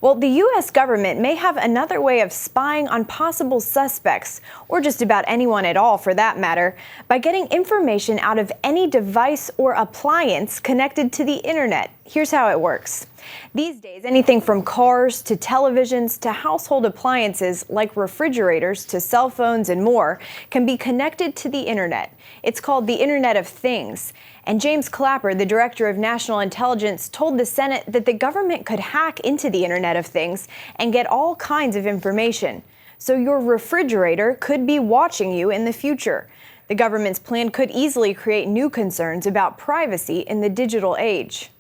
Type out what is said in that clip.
Well, the U.S. government may have another way of spying on possible suspects, or just about anyone at all for that matter, by getting information out of any device or appliance connected to the internet. Here's how it works. These days, anything from cars to televisions to household appliances like refrigerators to cell phones and more can be connected to the internet. It's called the Internet of Things. And James Clapper, the director of national intelligence, told the Senate that the government could hack into the Internet of Things and get all kinds of information. So your refrigerator could be watching you in the future. The government's plan could easily create new concerns about privacy in the digital age.